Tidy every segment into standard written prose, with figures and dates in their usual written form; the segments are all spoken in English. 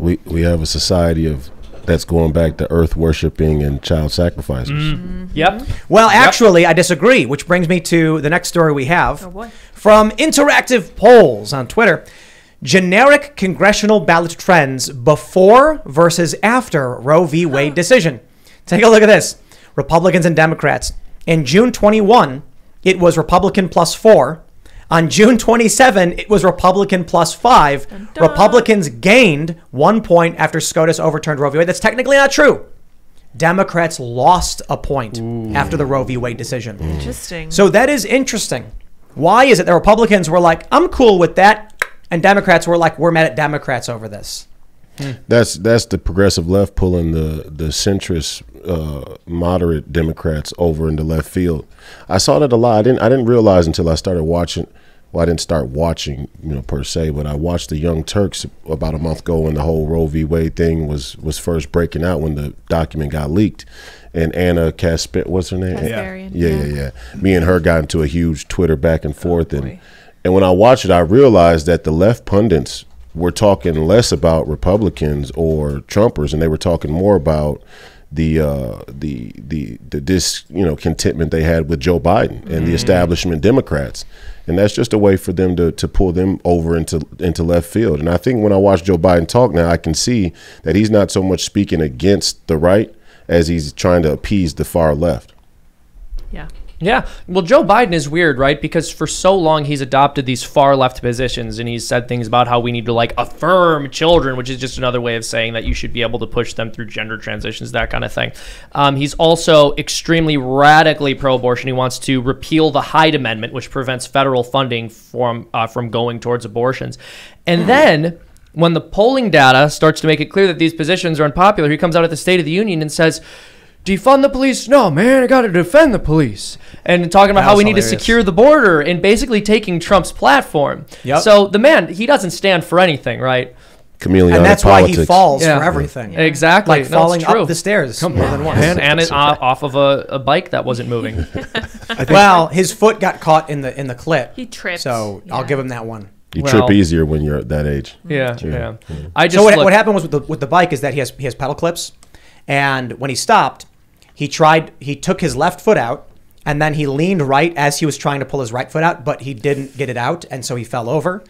we have a society that's going back to earth worshiping and child sacrifices. Yep. Well, actually, I disagree, which brings me to the next story we have. Oh, boy. From Interactive Polls on Twitter. Generic congressional ballot trends before versus after Roe v. Wade decision. Take a look at this. Republicans and Democrats. In June 21, it was Republican +4. On June 27, it was Republican +5. Dun, dun. Republicans gained 1 point after SCOTUS overturned Roe v. Wade. That's technically not true. Democrats lost a point after the Roe v. Wade decision. Interesting. So that is interesting. Why is it the Republicans were like, I'm cool with that, and Democrats were like, we're mad at Democrats over this? That's the progressive left pulling the centrist, moderate Democrats over into left field. I saw that a lot. I didn't realize until I started watching. Well, I didn't start watching, per se, but I watched the Young Turks about a month ago when the whole Roe v. Wade thing was first breaking out when the document got leaked. And Anna what's her name? Kasparian. Yeah. Me and her got into a huge Twitter back and forth, boy. and when I watched it, I realized that the left pundits were talking less about Republicans or Trumpers, and they were talking more about the contentment they had with Joe Biden and the establishment Democrats, and that's just a way for them to pull them over into left field. And I think when I watch Joe Biden talk now, I can see that he's not so much speaking against the right as he's trying to appease the far left. Yeah. Yeah. Well, Joe Biden is weird, right? Because for so long he's adopted these far left positions, and he's said things about how we need to affirm children, which is just another way of saying that you should be able to push them through gender transitions, that kind of thing. He's also extremely radically pro-abortion. He wants to repeal the Hyde Amendment, which prevents federal funding from going towards abortions. And then when the polling data starts to make it clear that these positions are unpopular, he comes out at the State of the Union and says, defund the police? No, man, I got to defend the police. And talking about how we need to secure the border and basically taking Trump's platform. Yep. So the man, he doesn't stand for anything, right? Chameleon And that's politics. why he falls for everything. Yeah. Exactly. Like falling up the stairs more than once. And it's off of a bike that wasn't moving. Well, his foot got caught in the clip. He tripped. So I'll give him that one. You trip easier when you're at that age. Yeah. So what happened was with the bike is that he has pedal clips, and when he stopped, he took his left foot out, and then he leaned right as he was trying to pull his right foot out, but he didn't get it out, and so he fell over.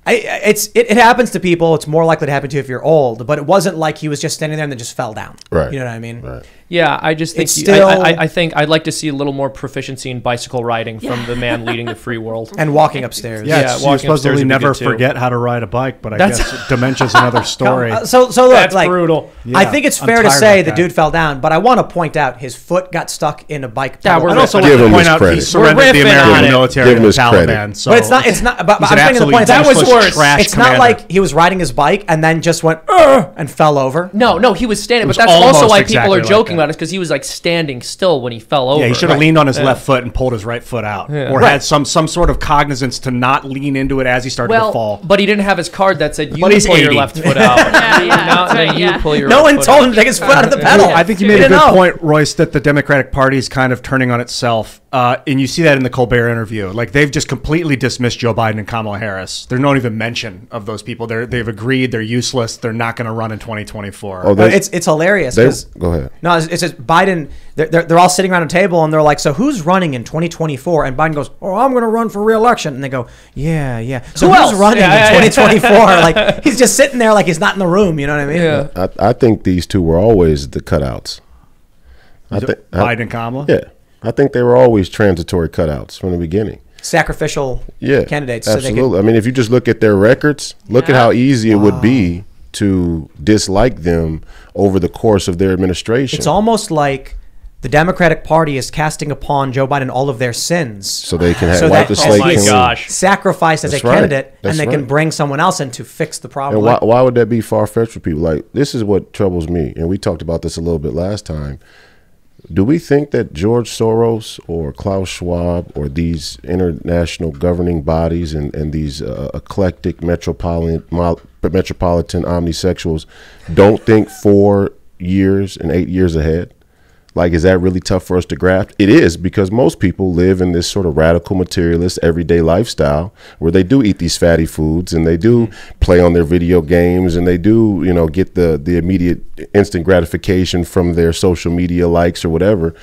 It happens to people. It's more likely to happen to you if you're old, but it wasn't like he was just standing there and then just fell down. Right. You know what I mean? Right. Yeah, I just think I think I'd like to see a little more proficiency in bicycle riding from the man leading the free world. And walking upstairs. Yeah, you supposedly never forget how to ride a bike, but I guess dementia's another story. So look, that's brutal. I think it's fair to say the dude fell down, but I want to point out his foot got stuck in a bike pedal. I'd also like to point out he surrendered the American military to the Taliban. So but it's not. But I'm making the point that was worse. It's not like he was riding his bike and then just went and fell over. No, he was standing. But that's also why people are joking about it, because he was standing still when he fell over. Yeah, he should have leaned on his left foot and pulled his right foot out, or had some sort of cognizance to not lean into it as he started to fall. But he didn't have his card that said you pull your left foot out. You pull your no one told him to take his foot out of the pedal. I think you made a good point, Royce, that the Democratic Party is kind of turning on itself, and you see that in the Colbert interview. They've just completely dismissed Joe Biden and Kamala Harris. There's no even mention of those people. They've agreed they're useless. They're not going to run in 2024. Oh, it's hilarious. Go ahead. No, it's just Biden. They're all sitting around a table and they're like, so who's running in 2024? And Biden goes, oh, I'm going to run for re-election. And they go, yeah. So who's running in 2024? He's just sitting there like he's not in the room. You know what I mean? Yeah. I think these two were always the cutouts. Biden and Kamala? Yeah. I think they were always transitory cutouts from the beginning. Sacrificial candidates. Absolutely. I mean, if you just look at their records, look at how easy it would be to dislike them over the course of their administration. It's almost like the Democratic Party is casting upon Joe Biden all of their sins, so they can wipe the slate clean. Sacrificed as a candidate, and they can bring someone else in to fix the problem. And why would that be far-fetched for people? This is what troubles me, and we talked about this a little bit last time. Do we think that George Soros or Klaus Schwab or these international governing bodies and these eclectic metropolitan omnisexuals don't think 4 years and 8 years ahead? Like, is that really tough for us to grasp? It is, because most people live in this sort of radical materialist everyday lifestyle where they do eat these fatty foods and they do play on their video games and they do, get the immediate instant gratification from their social media likes or whatever.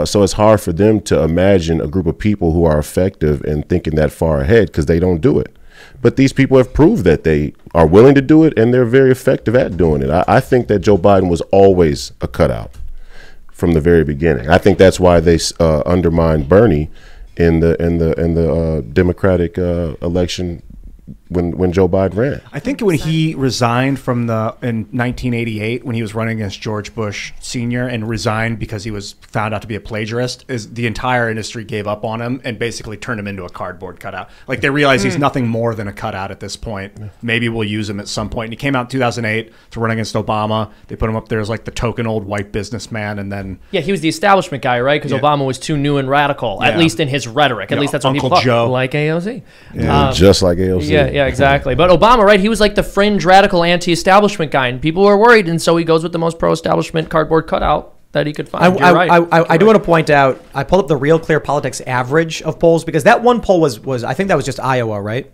So it's hard for them to imagine a group of people who are effective and thinking that far ahead because they don't do it. But these people have proved that they are willing to do it, and they're very effective at doing it. I think that Joe Biden was always a cutout from the very beginning. I think that's why they undermined Bernie in the Democratic election when Joe Biden ran. I think when he resigned in 1988, when he was running against George Bush Sr. and resigned because he was found out to be a plagiarist, is the entire industry gave up on him and basically turned him into a cardboard cutout. Like, they realized he's nothing more than a cutout at this point. Maybe we'll use him at some point. And he came out in 2008 to run against Obama. They put him up there as like the token old white businessman, and then he was the establishment guy, right? Because Obama was too new and radical, at least in his rhetoric. At least that's what Uncle people Joe. thought. Like AOC. Just like AOC. Yeah, exactly. But Obama, right? He was like the fringe radical anti-establishment guy, and people were worried, and so he goes with the most pro-establishment cardboard cutout that he could find. I do want to point out, I pulled up the Real Clear Politics average of polls, because that one poll was I think that was just Iowa, right?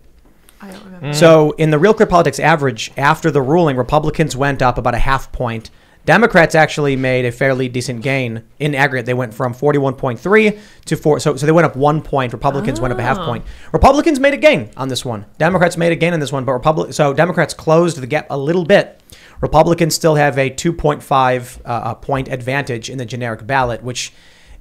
I don't remember. So in the Real Clear Politics average, after the ruling, Republicans went up about a half point. Democrats actually made a fairly decent gain in aggregate. They went from 41.3 to 4. So they went up 1 point. Republicans went up a half point. Republicans made a gain on this one. Democrats made a gain on this one, but so Democrats closed the gap a little bit. Republicans still have a 2.5 point advantage in the generic ballot, which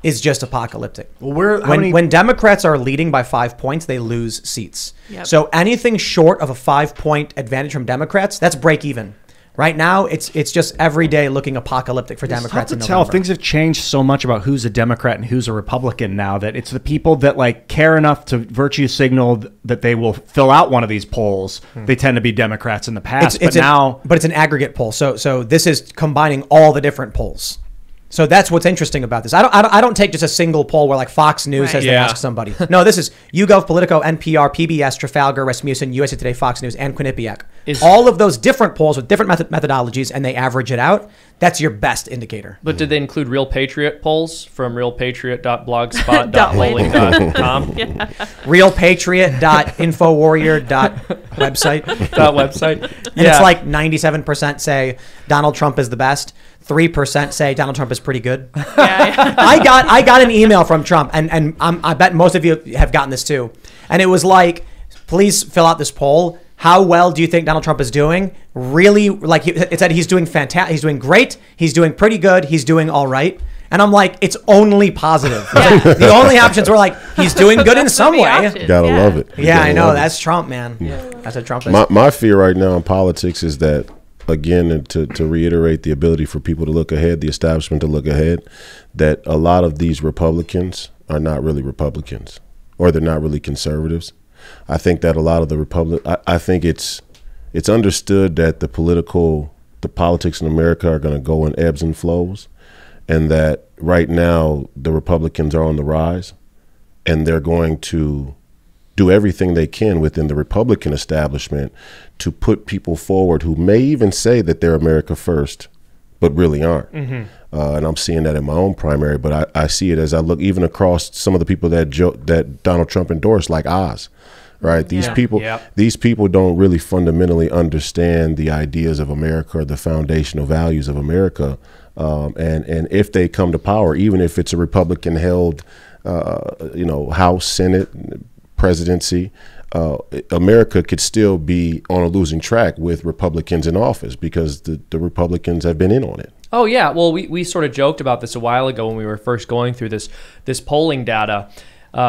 is just apocalyptic. Well, when Democrats are leading by 5 points, they lose seats. Yep. So anything short of a 5-point advantage from Democrats, that's break even. Right now, it's just every day looking apocalyptic for Democrats in November. It's November. tough to tell. Things have changed so much about who's a Democrat and who's a Republican now that it's the people that like care enough to virtue signal that they will fill out one of these polls. They tend to be Democrats in the past, but it's an aggregate poll. So this is combining all the different polls. So that's what's interesting about this. I don't take just a single poll where like Fox News says they ask somebody. No, this is YouGov, Politico, NPR, PBS, Trafalgar, Rasmussen, USA Today, Fox News, and Quinnipiac. All of those different polls with different methodologies, and they average it out. That's your best indicator. But did they include Real Patriot polls from realpatriot.blogspot.rolling.com? Realpatriot.infowarrior.website. website. And it's like 97% say Donald Trump is the best. 3% say Donald Trump is pretty good. I got an email from Trump, and I bet most of you have gotten this too. And it was like, please fill out this poll. How well do you think Donald Trump is doing? Really, like it said, he's doing fantastic. He's doing great. He's doing pretty good. He's doing all right. And I'm like, it's only positive. Like, the only options were like, he's doing good in some way. Gotta love it. Yeah, I know. That's Trump, man. Yeah. That's what Trump is. My fear right now in politics is that, again, to reiterate the ability for people to look ahead, the establishment to look ahead, that a lot of these Republicans are not really Republicans, or they're not really conservatives. I think that a lot of the I think it's understood that the politics in America are going to go in ebbs and flows, and that right now the Republicans are on the rise, and they're going to do everything they can within the Republican establishment to put people forward who may even say that they're America first, but really aren't. And I'm seeing that in my own primary, but I see it as I look even across some of the people that Donald Trump endorsed, like Oz. Right. These people don't really fundamentally understand the ideas of America or the foundational values of America. And if they come to power, even if it's a Republican held, House, Senate, presidency, America could still be on a losing track with Republicans in office because the Republicans have been in on it. Oh, yeah. Well, we sort of joked about this a while ago when we were first going through this polling data.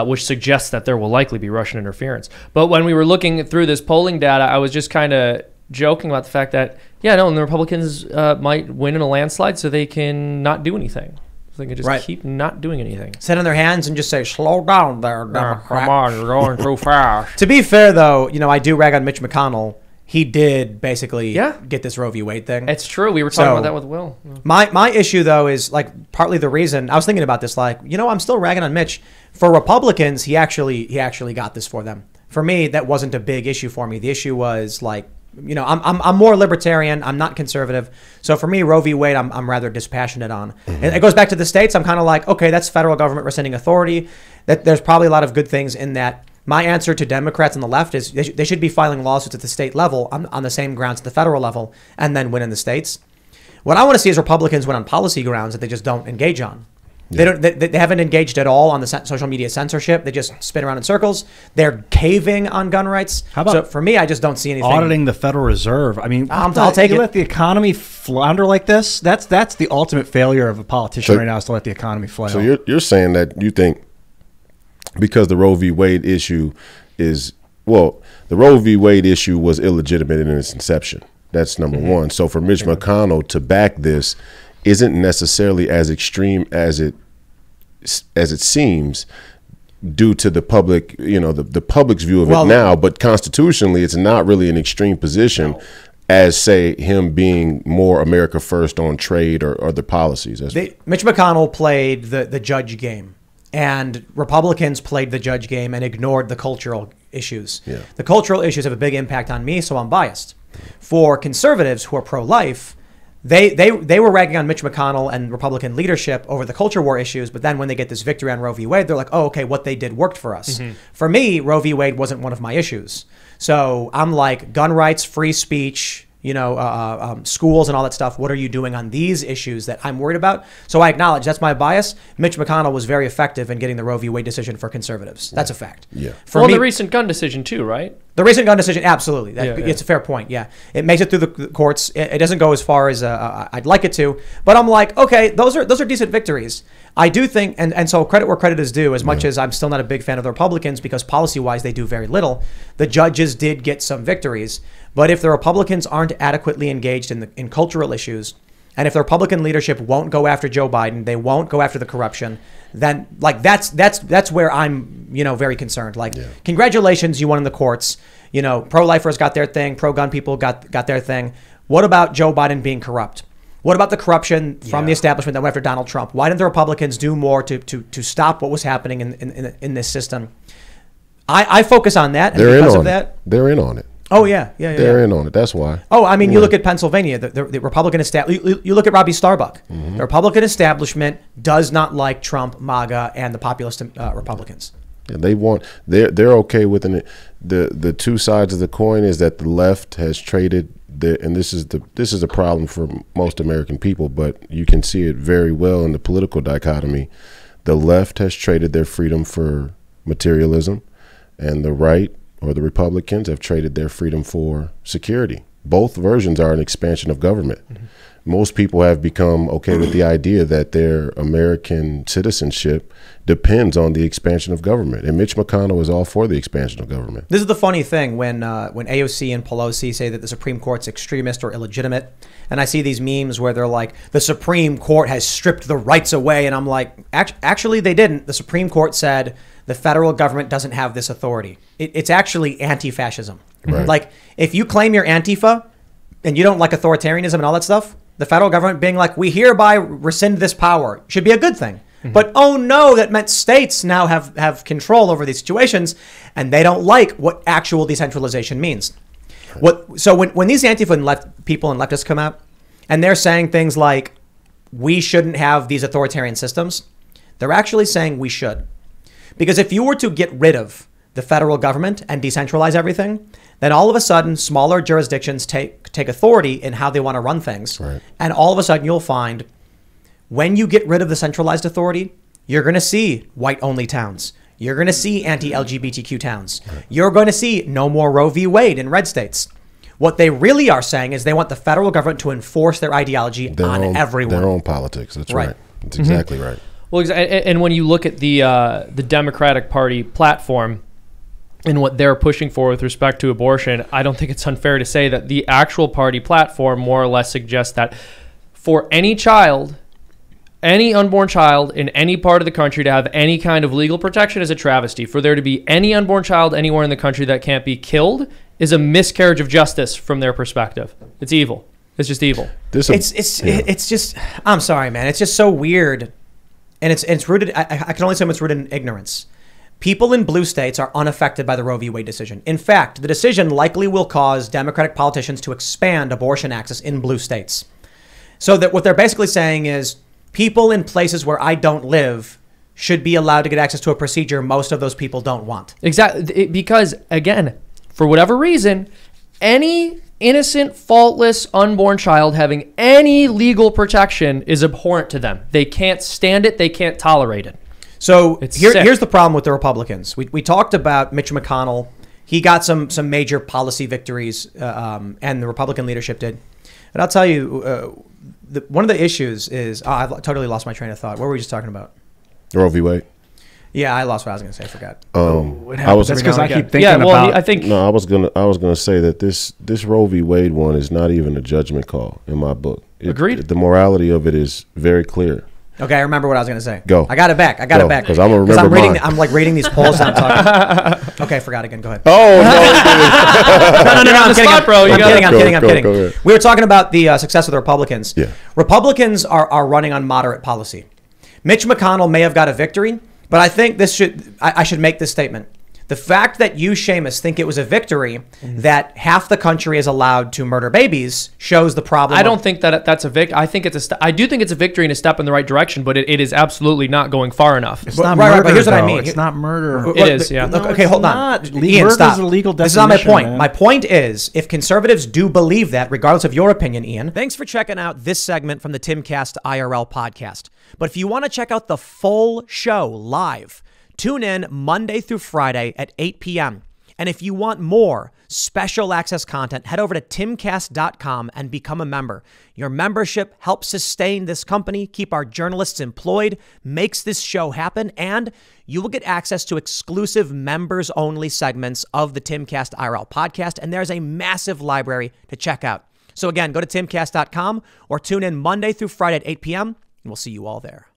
Which suggests that there will likely be Russian interference. But when we were looking through this polling data, I was just kind of joking about the fact that, and the Republicans might win in a landslide so they can not do anything. So they can just keep not doing anything. Sit on their hands and just say, slow down there, Democrat. Come on, you're going too fast. To be fair, though, I do rag on Mitch McConnell. He did basically get this Roe v. Wade thing. It's true. We were talking about that with Will. My issue, though, is like partly the reason I was thinking about this. Like, I'm still ragging on Mitch. For Republicans, he actually got this for them. For me, that wasn't a big issue for me. The issue was like I'm more libertarian. I'm not conservative. So for me, Roe v. Wade, I'm rather dispassionate on. And it goes back to the states. I'm kind of like, okay, that's federal government rescinding authority. That there's probably a lot of good things in that. My answer to Democrats on the left is they should be filing lawsuits at the state level on the same grounds at the federal level and then win in the states. What I want to see is Republicans win on policy grounds that they just don't engage on. Yeah. They haven't engaged at all on the social media censorship. They just spin around in circles. They're caving on gun rights. How about so for me, I just don't see anything. Auditing the Federal Reserve. I mean, I'll take it. You let the economy flounder like this? That's the ultimate failure of a politician right now, is to let the economy flail. So you're saying that you think because the Roe v. Wade issue the Roe v. Wade issue was illegitimate in its inception. That's number one. So for Mitch McConnell to back this isn't necessarily as extreme as it seems, due to the public, the public's view of it now. But constitutionally, it's not really an extreme position, as say him being more America first on trade or other policies. Mitch McConnell played the judge game, and Republicans played the judge game and ignored the cultural issues. Yeah. The cultural issues have a big impact on me, so I'm biased. For conservatives who are pro-life, They were ragging on Mitch McConnell and Republican leadership over the culture war issues, but then when they get this victory on Roe v. Wade, they're like, oh, okay, what they did worked for us. For me, Roe v. Wade wasn't one of my issues. So I'm like, gun rights, free speech, schools and all that stuff. What are you doing on these issues that I'm worried about? So I acknowledge that's my bias. Mitch McConnell was very effective in getting the Roe v. Wade decision for conservatives. That's a fact. Yeah. For me, the recent gun decision too, right? The recent gun decision, absolutely. It's a fair point. Yeah, it makes it through the courts. It doesn't go as far as I'd like it to, but I'm like, okay, those are decent victories. I do think, and so credit where credit is due. As much as I'm still not a big fan of the Republicans because policy-wise they do very little, the judges did get some victories. But if the Republicans aren't adequately engaged in cultural issues, and if the Republican leadership won't go after Joe Biden, they won't go after the corruption, then like that's where I'm very concerned. Like, congratulations, you won in the courts. Pro-lifers got their thing, pro-gun people got their thing. What about Joe Biden being corrupt? What about the corruption from the establishment that went after Donald Trump? Why didn't the Republicans do more to stop what was happening in this system? I focus on that, and because of that, they're in on it. Oh yeah. They're in on it. That's why. Oh, I mean, you look at Pennsylvania. The Republican establishment. You look at Robbie Starbuck. The Republican establishment does not like Trump, MAGA, and the populist Republicans. And they're okay with it. The two sides of the coin is that the left has traded and this is a problem for most American people, but you can see it very well in the political dichotomy. The left has traded their freedom for materialism, and the right, or the Republicans, have traded their freedom for security. Both versions are an expansion of government. Most people have become okay with the idea that their American citizenship depends on the expansion of government. And Mitch McConnell is all for the expansion of government. This is the funny thing when AOC and Pelosi say that the Supreme Court's extremist or illegitimate. And I see these memes where they're like, the Supreme Court has stripped the rights away. And I'm like, actually, they didn't. The Supreme Court said the federal government doesn't have this authority. It's actually anti-fascism. Right. Like, if you claim you're Antifa and you don't like authoritarianism and all that stuff, the federal government being like, we hereby rescind this power, should be a good thing. But oh no, that meant states now have control over these situations, and they don't like what actual decentralization means. So when these Antifa and people and leftists come out and they're saying things like, we shouldn't have these authoritarian systems, they're actually saying we should. Because if you were to get rid of the federal government and decentralize everything, then all of a sudden smaller jurisdictions take authority in how they want to run things. Right. And all of a sudden you'll find when you get rid of the centralized authority, you're going to see white-only towns. You're going to see anti-LGBTQ towns. Right. You're going to see no more Roe v. Wade in red states. What they really are saying is they want the federal government to enforce their ideology on everyone. Their own politics. That's right. That's exactly right. Well, and when you look at the Democratic Party platform and what they're pushing for with respect to abortion, I don't think it's unfair to say that the actual party platform more or less suggests that for any child, any unborn child in any part of the country to have any kind of legal protection is a travesty. For there to be any unborn child anywhere in the country that can't be killed is a miscarriage of justice from their perspective. It's evil. It's just evil. It's just, I'm sorry, man. It's just so weird. And it's rooted, I can only assume it's rooted in ignorance. People in blue states are unaffected by the Roe v. Wade decision. In fact, the decision likely will cause Democratic politicians to expand abortion access in blue states. So that what they're basically saying is people in places where I don't live should be allowed to get access to a procedure most of those people don't want. Exactly. Because, again, for whatever reason, any innocent, faultless, unborn child having any legal protection is abhorrent to them. They can't stand it. They can't tolerate it. So Sick. here's the problem with the Republicans. We talked about Mitch McConnell. He got some major policy victories, and the Republican leadership did. But I'll tell you, one of the issues is I've totally lost my train of thought. What were we just talking about? Roe v. Wade. Yeah, I lost what I was going to say. I forgot. I was That's because I keep thinking Yeah, well, about. I think no, I was gonna say that this Roe v. Wade one is not even a judgment call in my book. Agreed. The morality of it is very clear. Okay, I remember what I was going to say. Go. I got it back. I got Go, it back. 'cause I'm gonna remember mine. I'm like reading these polls and I'm talking. Okay, I forgot again. Go ahead. Oh No, You're on I'm the kidding. spot, bro. You I'm gotta- kidding. I'm Go, kidding. I'm go, kidding. go ahead. We were talking about the success of the Republicans. Yeah. Republicans are running on moderate policy. Mitch McConnell may have got a victory, but I think I should make this statement. The fact that you, Seamus, think it was a victory that half the country is allowed to murder babies shows the problem. I don't think that that's a victory. I think I do think it's a victory and a step in the right direction, but it is absolutely not going far enough. It's not right, murder, but here's what I though. mean. It's not murder. It is, yeah. No, Okay, it's hold on. not. Ian, Murder's stop. a legal This is not my definition, point. man. My point is, if conservatives do believe that, regardless of your opinion, Ian. Thanks for checking out this segment from the Timcast IRL podcast. But if you want to check out the full show live, tune in Monday through Friday at 8 p.m. And if you want more special access content, head over to timcast.com and become a member. Your membership helps sustain this company, keep our journalists employed, makes this show happen, and you will get access to exclusive members-only segments of the Timcast IRL podcast, and there's a massive library to check out. So again, go to timcast.com or tune in Monday through Friday at 8 p.m., and we'll see you all there.